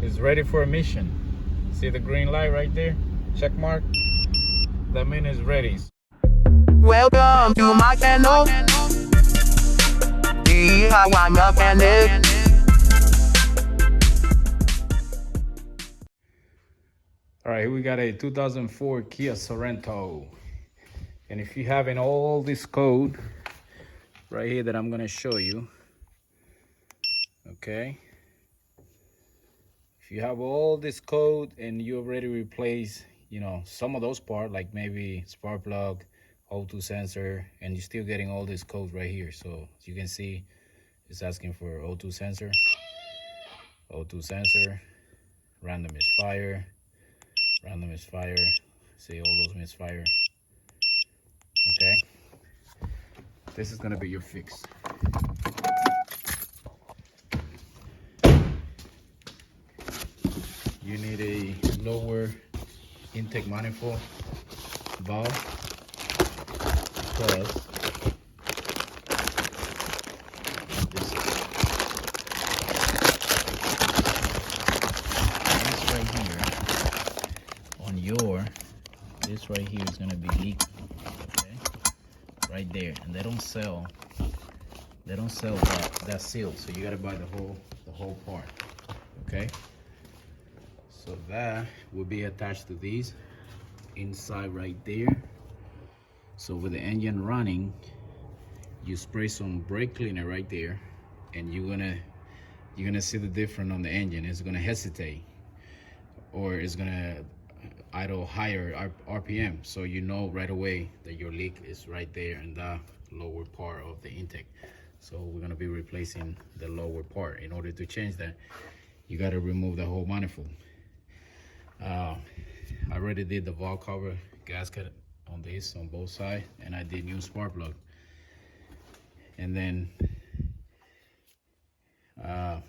is ready for emission. See the green light right there? Check mark. That means it's ready. Welcome to my channel. DIY mechanic. All right, here we got a 2004 Kia Sorento. And if you have in all this code right here that I'm gonna show you, okay? If you have all this code and you already replace, some of those parts, like maybe spark plug, O2 sensor, and you're still getting all this code right here. So as you can see, it's asking for O2 sensor, random misfire, see all those misfire. Okay, this is gonna be your fix. You need a lower intake manifold valve because this right here on this right here is gonna be leaking. Okay, right there, and they don't sell that seal, so you gotta buy the whole part. Okay. So that will be attached to these inside right there. So with the engine running, you spray some brake cleaner right there, and you're gonna see the difference on the engine. It's gonna hesitate, or it's gonna idle higher RPM. So you know right away that your leak is right there in the lower part of the intake. So we're gonna be replacing the lower part. In order to change that, you gotta remove the whole manifold. I already did the valve cover gasket on this on both sides, and I did new spark plug, and then I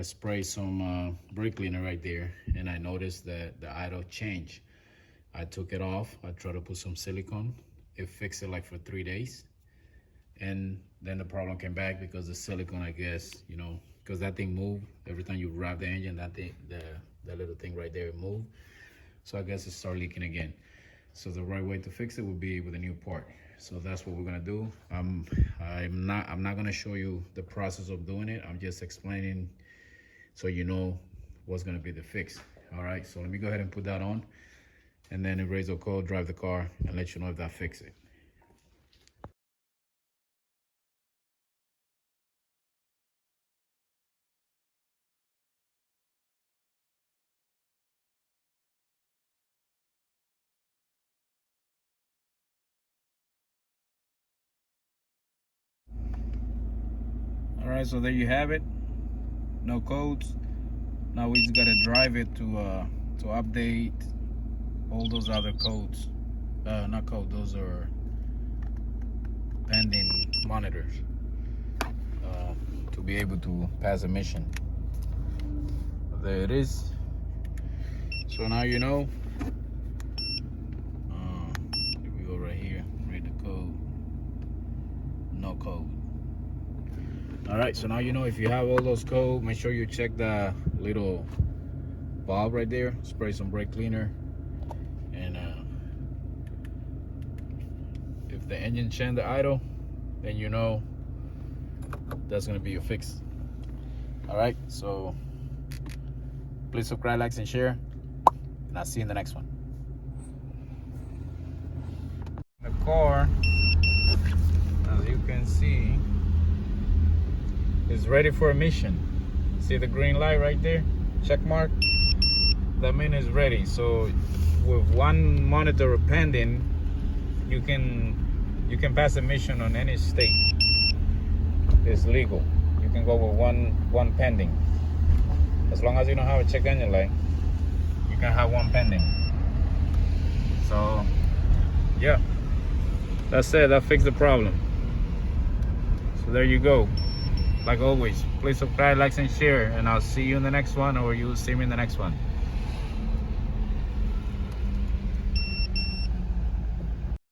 sprayed some brake cleaner right there, and I noticed that the idle changed. I took it off. I tried to put some silicone. It fixed it like for 3 days, and then the problem came back because the silicone, I guess, because that thing moved every time you rev the engine. That thing, the little thing right there moved, so I guess it started leaking again. So the right way to fix it would be with a new part. So that's what we're gonna do. I'm not gonna show you the process of doing it. I'm just explaining so you know what's gonna be the fix. All right, so let me go ahead and put that on, and then erase the code, drive the car, and let you know if that fixes it. All right, so there you have it. No codes. Now we just gotta drive it to update all those other codes. Not code, those are pending monitors to be able to pass emission. There it is. So now you know. Here we go right here. Read the code. No code. All right, so now you know if you have all those codes, make sure you check the little valve right there, spray some brake cleaner, and if the engine change the idle, then you know that's gonna be your fix. All right, so please subscribe, like, and share, and I'll see you in the next one. The car, as you can see, is ready for emission. See the green light right there? Check mark. That means it's ready. So with one monitor pending, you can pass emission on any state. It's legal. You can go with one pending. As long as you don't have a check engine light, you can have one pending. So yeah, that's it. That fixed the problem. So there you go. Like always, please subscribe, like, and share, and I'll see you in the next one, or you'll see me in the next one.